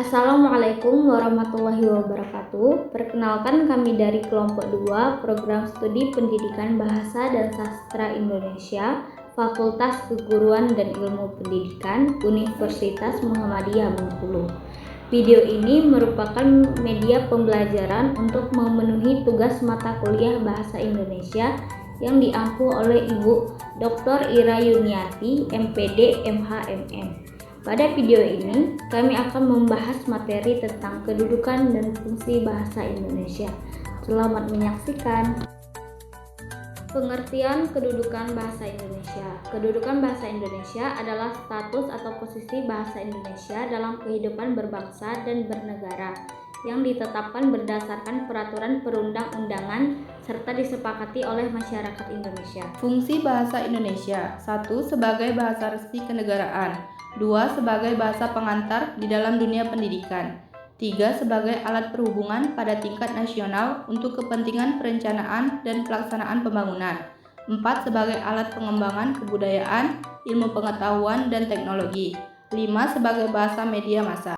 Assalamualaikum warahmatullahi wabarakatuh. Perkenalkan, kami dari kelompok 2 Program Studi Pendidikan Bahasa dan Sastra Indonesia, Fakultas Keguruan dan Ilmu Pendidikan, Universitas Muhammadiyah Bengkulu. Video ini merupakan media pembelajaran untuk memenuhi tugas mata kuliah Bahasa Indonesia yang diampu oleh Ibu Dr. Ira Yuniati, MPD, MH.MM. Pada video ini, kami akan membahas materi tentang kedudukan dan fungsi bahasa Indonesia. Selamat menyaksikan. Pengertian kedudukan bahasa Indonesia. Kedudukan bahasa Indonesia adalah status atau posisi bahasa Indonesia dalam kehidupan berbangsa dan bernegara yang ditetapkan berdasarkan peraturan perundang-undangan serta disepakati oleh masyarakat Indonesia. Fungsi bahasa Indonesia: 1. Sebagai bahasa resmi kenegaraan. 2. Sebagai bahasa pengantar di dalam dunia pendidikan. 3. Sebagai alat perhubungan pada tingkat nasional untuk kepentingan perencanaan dan pelaksanaan pembangunan. 4. Sebagai alat pengembangan kebudayaan, ilmu pengetahuan, dan teknologi. 5. Sebagai bahasa media massa.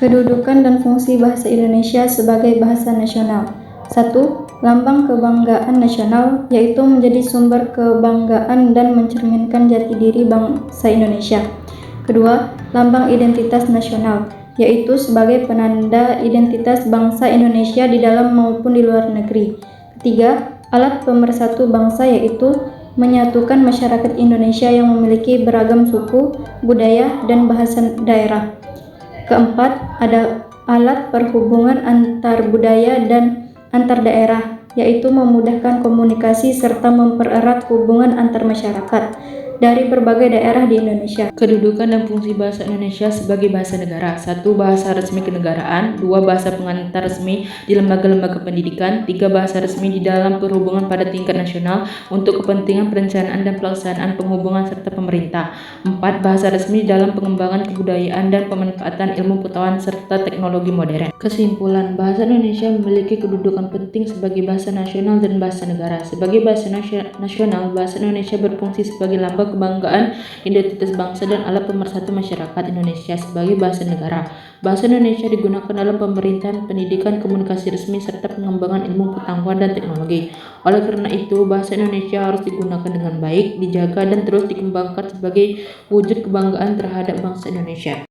Kedudukan dan fungsi bahasa Indonesia sebagai bahasa nasional. 1. Lambang kebanggaan nasional, yaitu menjadi sumber kebanggaan dan mencerminkan jati diri bangsa Indonesia. Kedua, lambang identitas nasional, yaitu sebagai penanda identitas bangsa Indonesia di dalam maupun di luar negeri. Ketiga, alat pemersatu bangsa, yaitu menyatukan masyarakat Indonesia yang memiliki beragam suku, budaya, dan bahasa daerah. Keempat, ada alat perhubungan antar budaya dan antar daerah, yaitu memudahkan komunikasi serta mempererat hubungan antar masyarakat dari berbagai daerah di Indonesia. Kedudukan dan fungsi bahasa Indonesia sebagai bahasa negara. 1. Bahasa resmi kenegaraan. 2. Bahasa pengantar resmi di lembaga-lembaga pendidikan. 3. Bahasa resmi di dalam perhubungan pada tingkat nasional untuk kepentingan perencanaan dan pelaksanaan penghubungan serta pemerintah. 4. Bahasa resmi dalam pengembangan kebudayaan dan pemanfaatan ilmu pengetahuan serta teknologi modern. Kesimpulan, bahasa Indonesia memiliki kedudukan penting sebagai bahasa nasional dan bahasa negara. Sebagai bahasa nasional, bahasa Indonesia berfungsi sebagai lambang kebanggaan identitas bangsa dan alat pemersatu masyarakat Indonesia. Sebagai bahasa negara, bahasa Indonesia digunakan dalam pemerintahan, pendidikan, komunikasi resmi, serta pengembangan ilmu pengetahuan dan teknologi. Oleh karena itu, bahasa Indonesia harus digunakan dengan baik, dijaga, dan terus dikembangkan sebagai wujud kebanggaan terhadap bangsa Indonesia.